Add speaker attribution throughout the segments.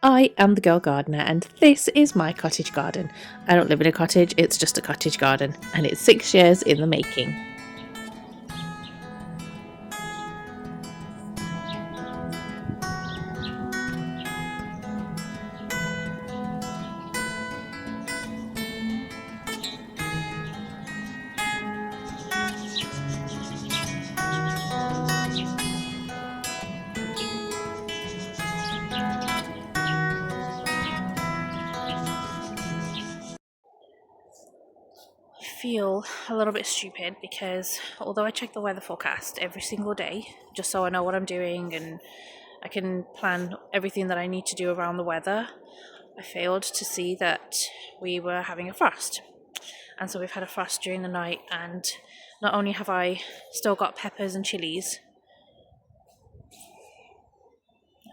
Speaker 1: I am the girl gardener and this is my cottage garden. I don't live in a cottage, it's just a cottage garden and it's 6 years in the making. Feel a little bit stupid because although I check the weather forecast every single day just so I know what I'm doing and I can plan everything that I need to do around the weather, I failed to see that we were having a frost. And so we've had a frost during the night, and not only have I still got peppers and chilies,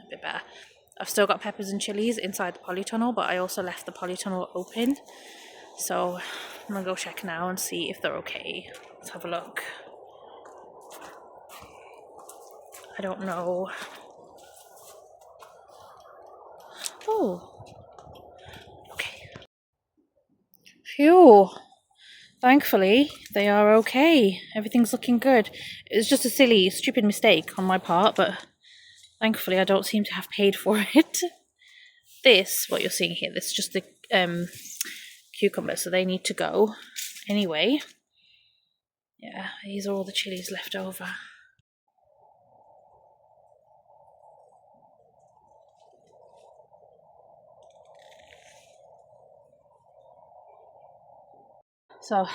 Speaker 1: a bit better, I've still got peppers and chilies inside the polytunnel, but I also left the polytunnel open. So I'm gonna go check now and see if they're okay. Let's have a look. I don't know. Oh, okay. Phew. Thankfully, they are okay. Everything's looking good. It was just a silly, stupid mistake on my part, but thankfully I don't seem to have paid for it. This, what you're seeing here, this is just the cucumbers, so they need to go anyway. Yeah, these are all the chilies left over. So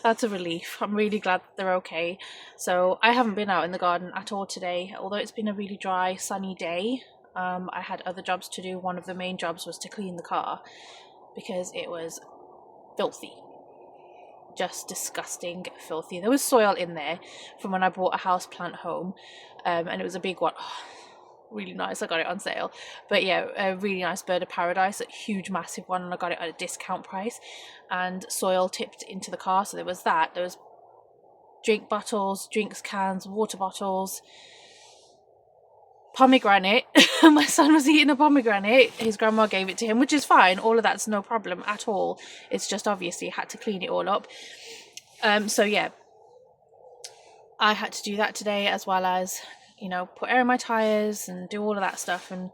Speaker 1: that's a relief. I'm really glad that they're okay. So I haven't been out in the garden at all today, although it's been a really dry, sunny day. I had other jobs to do. One of the main jobs was to clean the car because it was filthy. Just disgusting filthy. There was soil in there from when I bought a house plant home, and it was a big one. Oh, really nice. I got it on sale, but yeah, a really nice bird of paradise, a huge massive one, and I got it at a discount price. And soil tipped into the car, so there was that. There was drink bottles, drinks cans, water bottles, pomegranate. My son was eating a pomegranate. His grandma gave it to him, which is fine. All of that's no problem at all. It's just obviously had to clean it all up. So yeah, I had to do that today, as well as, you know, put air in my tires and do all of that stuff and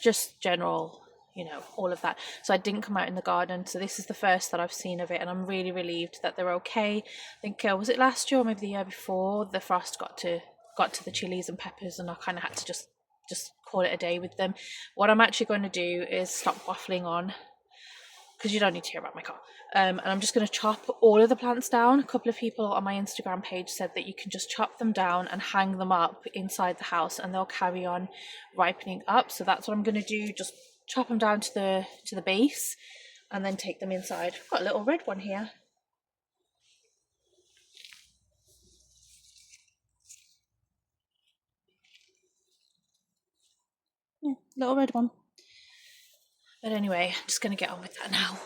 Speaker 1: just general, you know, all of that. So I didn't come out in the garden. So this is the first that I've seen of it, and I'm really relieved that they're okay. I think was it last year or maybe the year before, the frost got to the chilies and peppers, and I kind of had to just call it a day with them. What I'm actually going to do is stop waffling on, because you don't need to hear about my car. And I'm just going to chop all of the plants down. A couple of people on my Instagram page said that you can just chop them down and hang them up inside the house and they'll carry on ripening up. So that's what I'm going to do, just chop them down to the base and then take them inside. I've got a little red one here. Yeah, little red one. But anyway, I'm just going to get on with that now.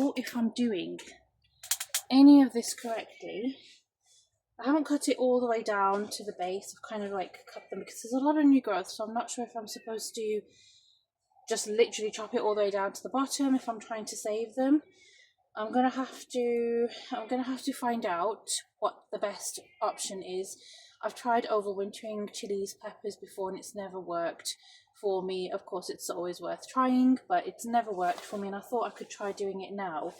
Speaker 1: know if I'm doing any of this correctly. I haven't cut it all the way down to the base. I've kind of like cut them because there's a lot of new growth, so I'm not sure if I'm supposed to just literally chop it all the way down to the bottom if I'm trying to save them. I'm gonna have to find out what the best option is. I've tried overwintering chilies, peppers before, and it's never worked for me. Of course, it's always worth trying, but it's never worked for me, and I thought I could try doing it now.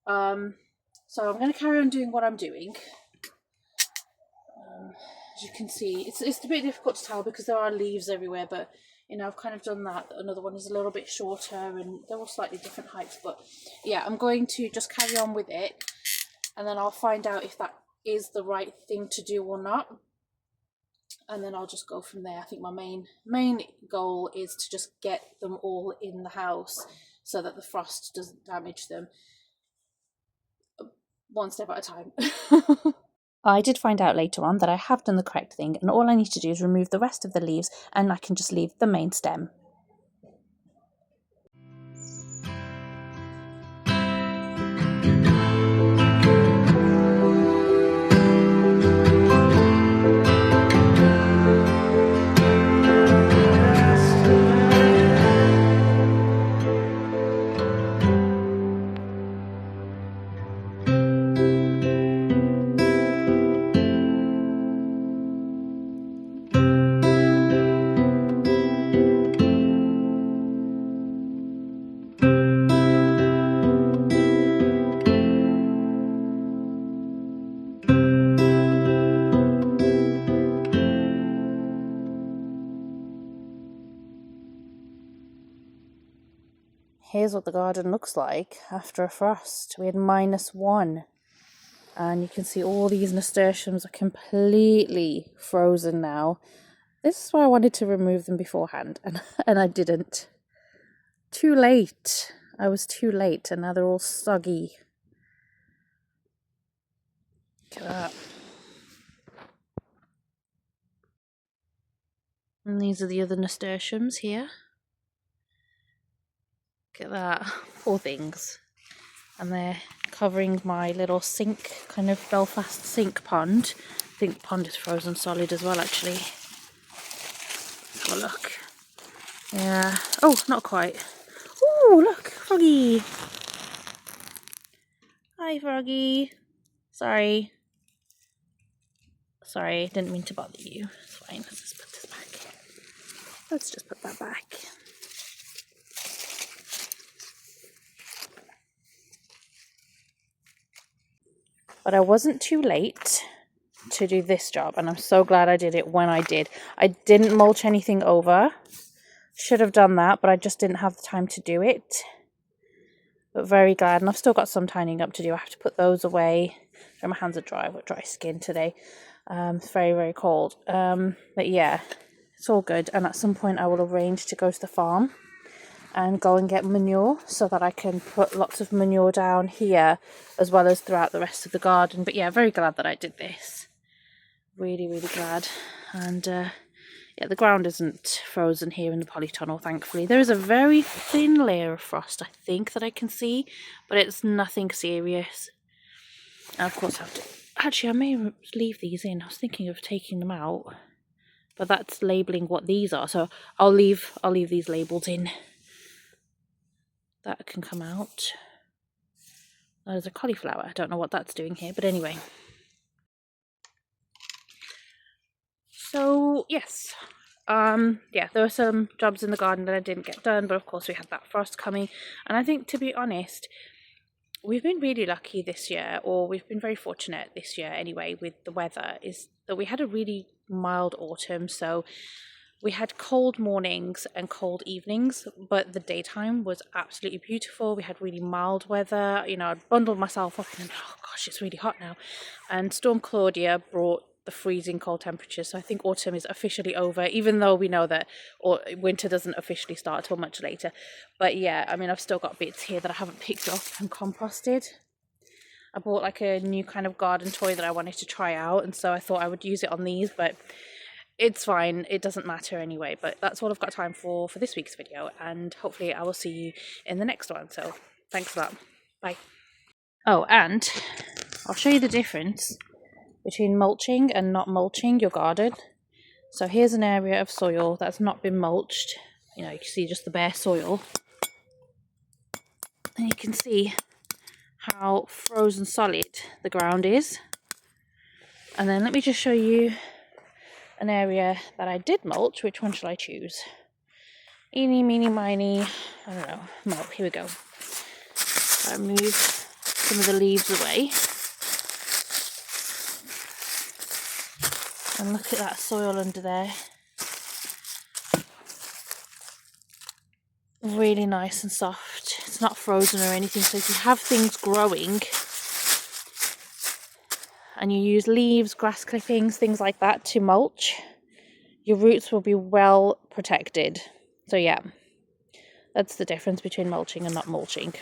Speaker 1: So I'm going to carry on doing what I'm doing. As you can see, it's a bit difficult to tell because there are leaves everywhere, but you know, I've kind of done that. Another one is a little bit shorter, and they're all slightly different heights, but yeah, I'm going to just carry on with it, and then I'll find out if that is the right thing to do or not, and then I'll just go from there. I think my main goal is to just get them all in the house so that the frost doesn't damage them, one step at a time. I did find out later on that I have done the correct thing, and all I need to do is remove the rest of the leaves and I can just leave the main stem. Here's what the garden looks like after a frost. We had -1, and you can see all these nasturtiums are completely frozen now. This is why I wanted to remove them beforehand, and I didn't. Too late. I was too late, and now they're all soggy. Look at that. And these are the other nasturtiums here. Look at that. Poor things. And they're covering my little sink, kind of Belfast sink pond. I think the pond is frozen solid as well, actually. Let's have a look. Yeah. Oh, not quite. Oh, look, Froggy. Hi, Froggy. Sorry, didn't mean to bother you. It's fine. Let's just put this back. Let's just put that back. But I wasn't too late to do this job, and I'm so glad I did it when I did. I didn't mulch anything over. Should have done that, but I just didn't have the time to do it. But very glad, and I've still got some tidying up to do. I have to put those away. My hands are dry. I've got dry skin today. It's very, very cold. But yeah, it's all good. And at some point I will arrange to go to the farm and go and get manure so that I can put lots of manure down here as well as throughout the rest of the garden. But yeah, very glad that I did this. Really, really glad. And yeah, the ground isn't frozen here in the polytunnel, thankfully. There is a very thin layer of frost, I think, that I can see, but it's nothing serious. And of course I have to... Actually, I may leave these in. I was thinking of taking them out, but that's labelling what these are, so I'll leave these labels in. That can come out. There's a cauliflower. I don't know what that's doing here, but anyway. So yes, yeah, there were some jobs in the garden that I didn't get done, but of course we had that frost coming, and I think, to be honest, we've been really lucky this year, or we've been very fortunate this year anyway with the weather, is that we had a really mild autumn. So we had cold mornings and cold evenings, but the daytime was absolutely beautiful. We had really mild weather. You know, I bundled myself up and oh gosh, it's really hot now. And Storm Claudia brought the freezing cold temperatures. So I think autumn is officially over, even though we know that winter doesn't officially start till much later. But yeah, I mean, I've still got bits here that I haven't picked up and composted. I bought like a new kind of garden toy that I wanted to try out, and so I thought I would use it on these, but it's fine, it doesn't matter anyway. But that's all I've got time for this week's video, and hopefully I will see you in the next one. So thanks for that. Bye. Oh, and I'll show you the difference between mulching and not mulching your garden. So here's an area of soil that's not been mulched. You know, you can see just the bare soil. And you can see how frozen solid the ground is. And then let me just show you an area that I did mulch. Which one shall I choose? Eeny, meeny, miny. I don't know. Well, here we go. I move some of the leaves away. And look at that soil under there. Really nice and soft. It's not frozen or anything. So if you have things growing and you use leaves, grass clippings, things like that to mulch, your roots will be well protected. So yeah, that's the difference between mulching and not mulching.